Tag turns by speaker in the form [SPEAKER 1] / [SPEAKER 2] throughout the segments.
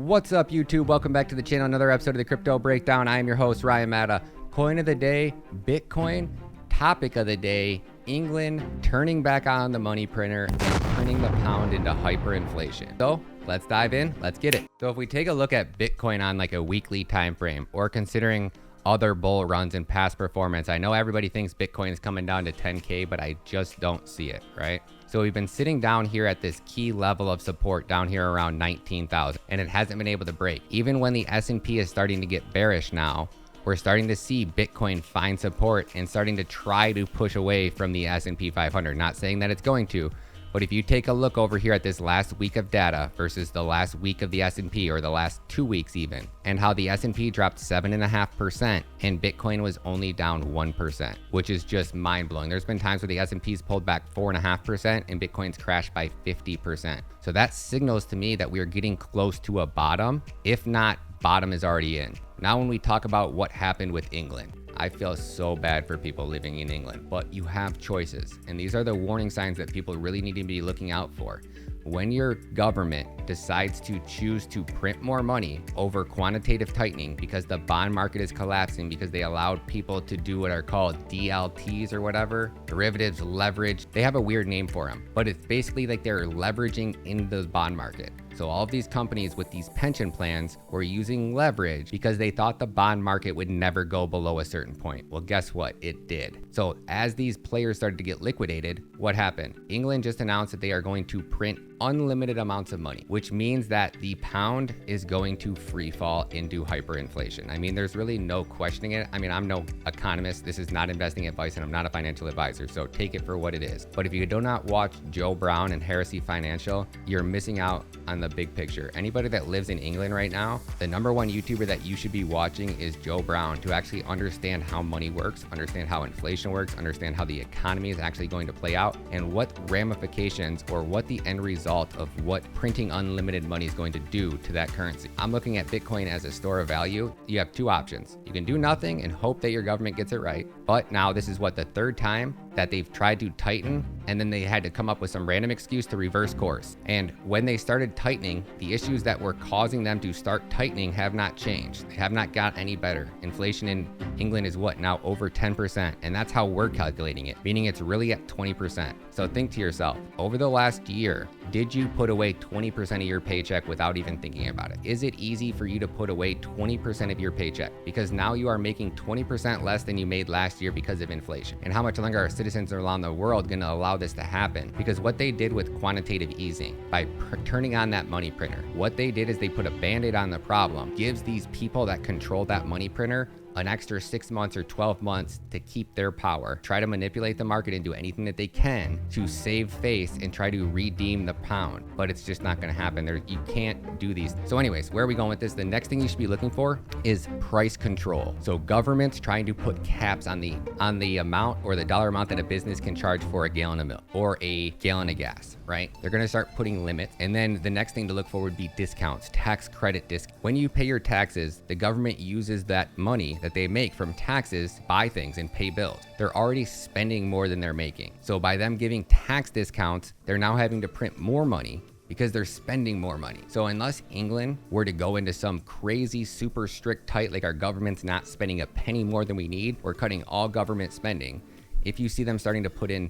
[SPEAKER 1] What's up, YouTube? Welcome back to the channel. Another episode of the Crypto Breakdown. I am your host, Ryan Matta. Coin of the day, Bitcoin. Topic of the day, England turning back on the money printer and turning the pound into hyperinflation. So let's dive in. Let's get it. So if we take a look at Bitcoin on like a weekly time frame, or considering other bull runs and past performance, I know everybody thinks Bitcoin is coming down to 10K, but I just don't see it, right? So we've been sitting down here at this key level of support down here around 19,000, and it hasn't been able to break. Even when the S&P is starting to get bearish now, we're starting to see Bitcoin find support and starting to try to push away from the S&P 500. Not saying that it's going to, but if you take a look over here at this last week of data versus the last week of the S&P, or the last 2 weeks even, and how the S&P dropped 7.5% and Bitcoin was only down 1%, which is just mind-blowing. There's been times where the S&P's pulled back 4.5% and Bitcoin's crashed by 50%. So that signals to me that we are getting close to a bottom. If not, bottom is already in. Now when we talk about what happened with England, I feel so bad for people living in England, but you have choices. And these are the warning signs that people really need to be looking out for. When your government decides to choose to print more money over quantitative tightening because the bond market is collapsing, because they allowed people to do what are called DLTs or whatever, derivatives, leverage, they have a weird name for them, but it's basically like they're leveraging in the bond market. So all of these companies with these pension plans were using leverage because they thought the bond market would never go below a certain point. Well, guess what? It did. So as these players started to get liquidated, what happened? England just announced that they are going to print unlimited amounts of money, which means that the pound is going to free fall into hyperinflation. I mean, there's really no questioning it. I mean, I'm no economist. This is not investing advice, and I'm not a financial advisor, so take it for what it is. But if you do not watch Joe Brown and Heresy Financial, you're missing out on the big picture. Anybody that lives in England right now, the #1 YouTuber that you should be watching is Joe Brown, to actually understand how money works, understand how inflation works, understand how the economy is actually going to play out, and what ramifications or what the end result of what printing unlimited money is going to do to that currency. I'm looking at Bitcoin as a store of value. You have two options. You can do nothing and hope that your government gets it right. But now this is what, the third time that they've tried to tighten, and then they had to come up with some random excuse to reverse course. And when they started tightening, the issues that were causing them to start tightening have not changed. They have not got any better. Inflation in England is what, now over 10%, and that's how we're calculating it, meaning it's really at 20%. So think to yourself, over the last year, did you put away 20% of your paycheck without even thinking about it? Is it easy for you to put away 20% of your paycheck? Because now you are making 20% less than you made last year because of inflation. And how much longer are citizens around the world going to allow this to happen? Because what they did with quantitative easing, by turning on that money printer, what they did is they put a band-aid on the problem, gives these people that control that money printer an extra 6 months or 12 months to keep their power, try to manipulate the market and do anything that they can to save face and try to redeem the pound. But it's just not going to happen. You can't do these. So anyways, where are we going with this? The next thing you should be looking for is price control. So governments trying to put caps on the amount, or the dollar amount, that a business can charge for a gallon of milk or a gallon of gas, right? They're going to start putting limits. And then the next thing to look for would be discounts, tax credit discounts. When you pay your taxes, the government uses that money that they make from taxes, buy things and pay bills. They're already spending more than they're making. So by them giving tax discounts, they're now having to print more money because they're spending more money. So unless England were to go into some crazy, super strict tight, like our government's not spending a penny more than we need, we're cutting all government spending. If you see them starting to put in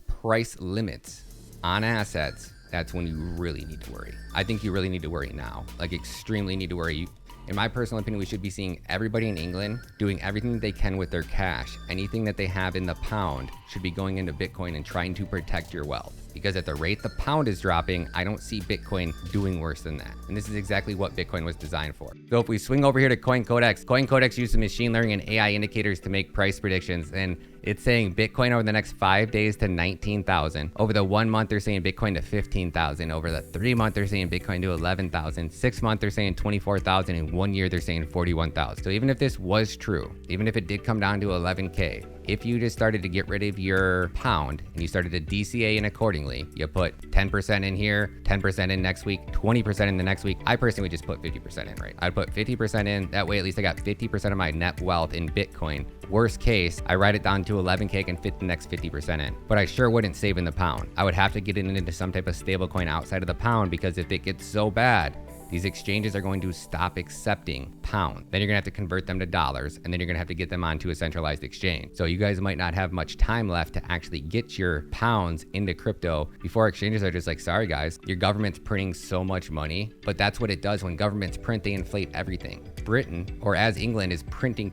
[SPEAKER 1] price limits on assets, that's when you really need to worry. I think you really need to worry now, like extremely need to worry. In my personal opinion, we should be seeing everybody in England doing everything that they can with their cash. Anything that they have in the pound should be going into Bitcoin and trying to protect your wealth. Because at the rate the pound is dropping, I don't see Bitcoin doing worse than that. And this is exactly what Bitcoin was designed for. So if we swing over here to CoinCodex uses machine learning and AI indicators to make price predictions. And it's saying Bitcoin over the next 5 days to 19,000. Over the 1 month, they're saying Bitcoin to 15,000. Over the 3 month, they're saying Bitcoin to 11,000. 6 month, they're saying 24,000. And 1 year, they're saying 41,000. So even if this was true, even if it did come down to 11K, if you just started to get rid of your pound and you started to DCA in accordingly, you put 10% in here, 10% in next week, 20% in the next week. I personally would just put 50% in, right? I'd put 50% in. That way, at least I got 50% of my net wealth in Bitcoin. Worst case, I write it down to 11K and fit the next 50% in. But I sure wouldn't save in the pound. I would have to get it into some type of stable coin outside of the pound, because if it gets so bad these exchanges are going to stop accepting pounds. Then you're gonna have to convert them to dollars, and then you're gonna have to get them onto a centralized exchange. So you guys might not have much time left to actually get your pounds into crypto before exchanges are just like, sorry guys, your government's printing so much money. But that's what it does. When governments print, they inflate everything. Britain, or as England is printing,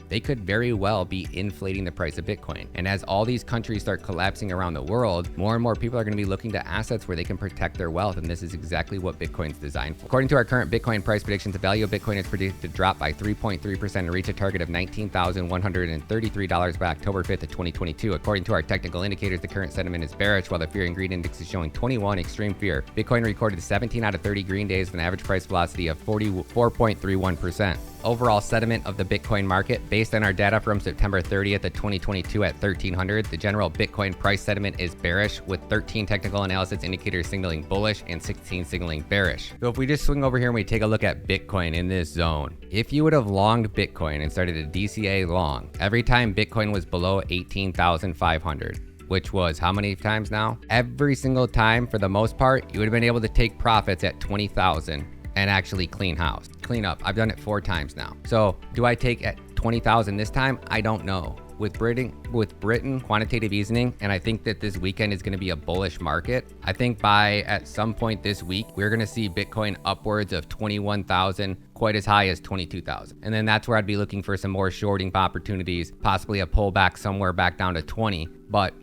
[SPEAKER 1] they could very well be inflating the price of Bitcoin. And as all these countries start collapsing around the world, more and more people are going to be looking to assets where they can protect their wealth. And this is exactly what Bitcoin's designed for. According to our current Bitcoin price predictions, the value of Bitcoin is predicted to drop by 3.3% and reach a target of $19,133 by October 5th of 2022. According to our technical indicators, the current sentiment is bearish, while the fear and greed index is showing 21, extreme fear. Bitcoin recorded 17 out of 30 green days with an average price velocity of 4.31%. Overall sentiment of the Bitcoin market, based on our data from September 30th of 2022 at 1300, the general Bitcoin price sentiment is bearish, with 13 technical analysis indicators signaling bullish and 16 signaling bearish. So if we just swing over here and we take a look at Bitcoin in this zone, if you would have longed Bitcoin and started a DCA long, every time Bitcoin was below 18,500, which was how many times now? Every single time, for the most part, you would have been able to take profits at 20,000 and actually clean house, clean up. I've done it 4 times now. So do I take at 20,000 this time? I don't know. With Britain quantitative easing, and I think that this weekend is going to be a bullish market. I think by at some point this week, we're going to see Bitcoin upwards of 21,000, quite as high as 22,000. And then that's where I'd be looking for some more shorting opportunities, possibly a pullback somewhere back down to 20. But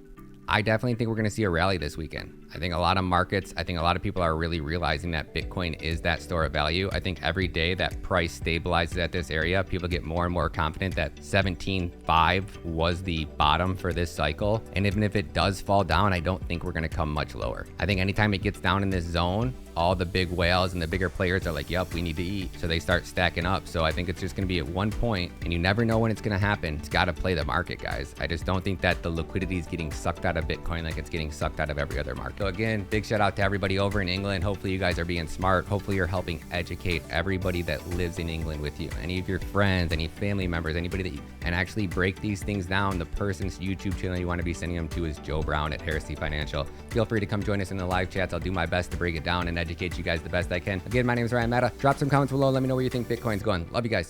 [SPEAKER 1] I definitely think we're going to see a rally this weekend. I think a lot of markets, I think a lot of people are really realizing that Bitcoin is that store of value. I think every day that price stabilizes at this area, people get more and more confident that 17.5 was the bottom for this cycle. And even if it does fall down, I don't think we're going to come much lower. I think anytime it gets down in this zone, all the big whales and the bigger players are like, yep, we need to eat. So they start stacking up. So I think it's just going to be at one point, and you never know when it's going to happen. It's got to play the market, guys. I just don't think that the liquidity is getting sucked out of Bitcoin like it's getting sucked out of every other market. So again, big shout out to everybody over in England. Hopefully you guys are being smart. Hopefully you're helping educate everybody that lives in England with you. Any of your friends, any family members, anybody that you, and actually break these things down. The person's YouTube channel you want to be sending them to is Joe Brown at Heresy Financial. Feel free to come join us in the live chats. I'll do my best to break it down and educate you guys the best I can. Again, my name is Ryan Mata. Drop some comments below. Let me know where you think Bitcoin's going. Love you guys.